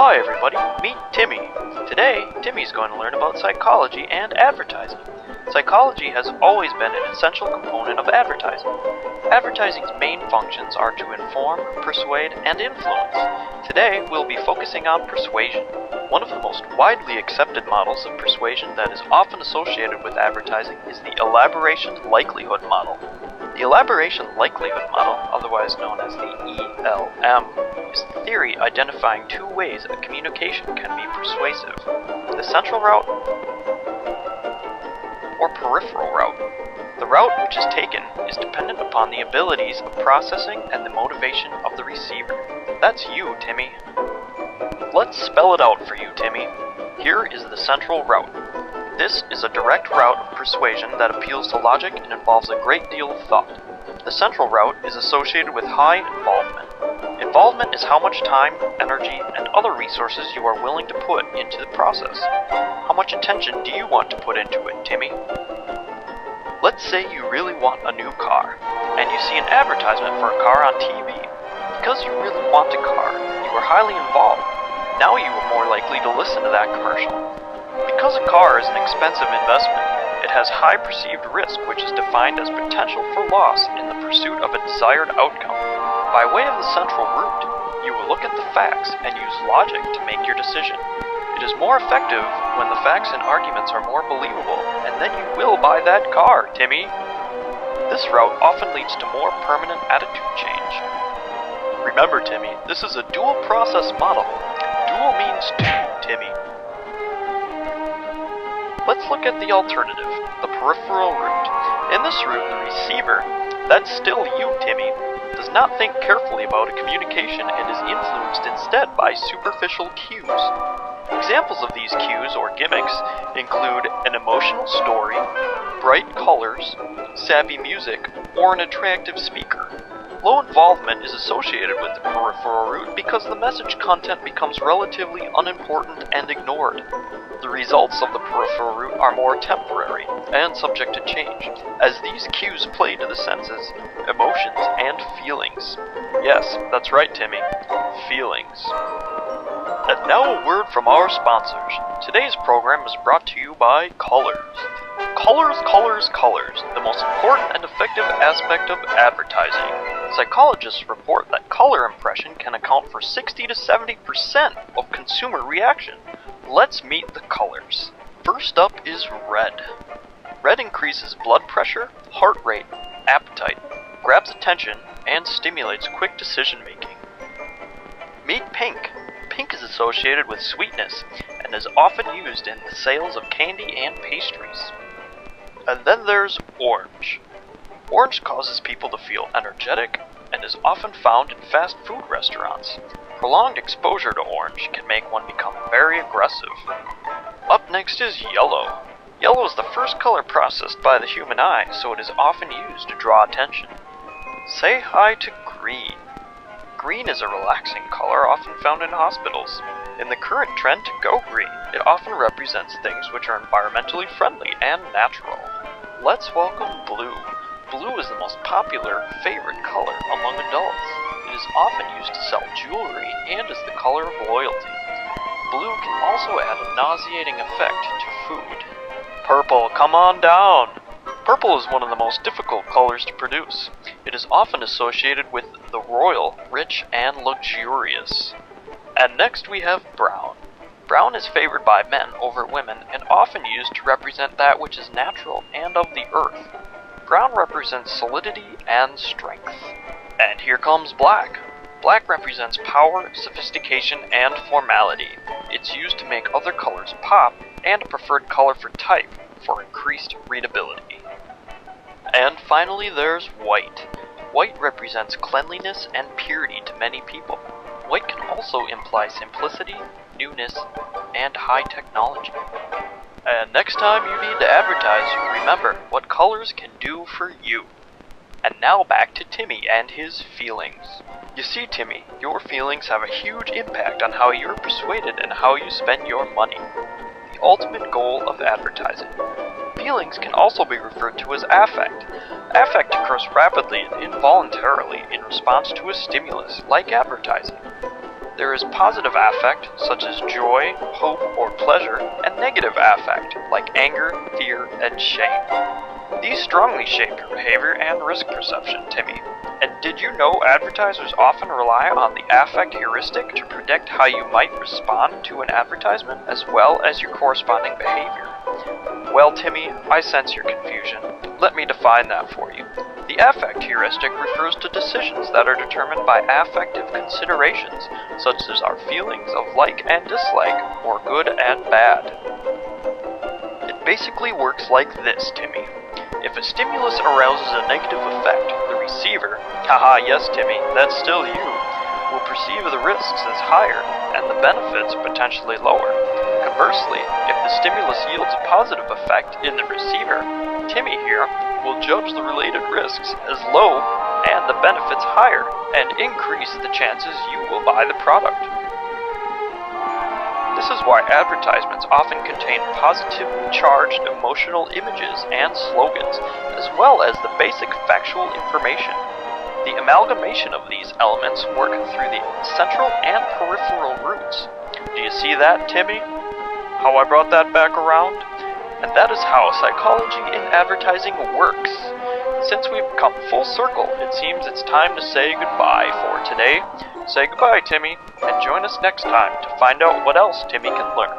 Hi everybody, meet Timmy. Today, Timmy's going to learn about psychology and advertising. Psychology has always been an essential component of advertising. Advertising's main functions are to inform, persuade, and influence. Today, we'll be focusing on persuasion. One of the most widely accepted models of persuasion that is often associated with advertising is the elaboration likelihood model. The elaboration likelihood model, otherwise known as the ELM, is the theory identifying two ways a communication can be persuasive: the central route or peripheral route. The route which is taken is dependent upon the abilities of processing and the motivation of the receiver. That's you, Timmy. Let's spell it out for you, Timmy. Here is the central route. This is a direct route of persuasion that appeals to logic and involves a great deal of thought. The central route is associated with high involvement. Involvement is how much time, energy, and other resources you are willing to put into the process. How much attention do you want to put into it, Timmy? Let's say you really want a new car, and you see an advertisement for a car on TV. Because you really want a car, you are highly involved. Now you are more likely to listen to that commercial. Because a car is an expensive investment, it has high perceived risk, which is defined as potential for loss in the pursuit of a desired outcome. By way of the central route, you will look at the facts and use logic to make your decision. It is more effective when the facts and arguments are more believable, and then you will buy that car, Timmy. This route often leads to more permanent attitude change. Remember, Timmy, this is a dual process model. Dual means two, Timmy. Let's look at the alternative, the peripheral route. In this route, the receiver, that's still you, Timmy, does not think carefully about a communication and is influenced instead by superficial cues. Examples of these cues or gimmicks include an emotional story, bright colors, sappy music, or an attractive speaker. Low involvement is associated with the peripheral route because the message content becomes relatively unimportant and ignored. The results of the peripheral route are more temporary and subject to change, as these cues play to the senses, emotions, and feelings. Yes, that's right, Timmy. Feelings. And now a word from our sponsors. Today's program is brought to you by Colors. Colors, colors, colors, the most important and effective aspect of advertising. Psychologists report that color impression can account for 60 to 70% of consumer reaction. Let's meet the colors. First up is red. Red increases blood pressure, heart rate, appetite, grabs attention, and stimulates quick decision making. Meet pink. Pink is associated with sweetness and is often used in the sales of candy and pastries. And then there's orange. Orange causes people to feel energetic and is often found in fast food restaurants. Prolonged exposure to orange can make one become very aggressive. Up next is yellow. Yellow is the first color processed by the human eye, so it is often used to draw attention. Say hi to green. Green is a relaxing color often found in hospitals. In the current trend to go green, it often represents things which are environmentally friendly and natural. Let's welcome blue. Blue is the most popular, favorite color among adults. It is often used to sell jewelry and is the color of loyalty. Blue can also add a nauseating effect to food. Purple, come on down! Purple is one of the most difficult colors to produce. It is often associated with the royal, rich, and luxurious. And next we have brown. Brown is favored by men over women and often used to represent that which is natural and of the earth. Brown represents solidity and strength. And here comes black. Black represents power, sophistication, and formality. It's used to make other colors pop and a preferred color for type for increased readability. And finally there's white. White represents cleanliness and purity to many people. White can also imply simplicity, newness, and high technology. And next time you need to advertise, remember what colors can do for you. And now back to Timmy and his feelings. You see, Timmy, your feelings have a huge impact on how you're persuaded and how you spend your money. The ultimate goal of advertising. Feelings can also be referred to as affect. Affect occurs rapidly and involuntarily in response to a stimulus, like advertising. There is positive affect, such as joy, hope, or pleasure, and negative affect, like anger, fear, and shame. These strongly shape your behavior and risk perception, Timmy. And did you know advertisers often rely on the affect heuristic to predict how you might respond to an advertisement, as well as your corresponding behavior? Well, Timmy, I sense your confusion. Let me define that for you. The affect heuristic refers to decisions that are determined by affective considerations, such as our feelings of like and dislike, or good and bad. It basically works like this, Timmy. If a stimulus arouses a negative effect, the receiver, haha yes Timmy, that's still you, will perceive the risks as higher and the benefits potentially lower. Conversely, if the stimulus yields a positive effect in the receiver, Timmy here will judge the related risks as low and the benefits higher, and increase the chances you will buy the product. This is why advertisements often contain positively charged emotional images and slogans, as well as the basic factual information. The amalgamation of these elements work through the central and peripheral routes. Do you see that, Timmy? How I brought that back around? And that is how psychology in advertising works. Since we've come full circle, it seems it's time to say goodbye for today. Say goodbye, Timmy, and join us next time to find out what else Timmy can learn.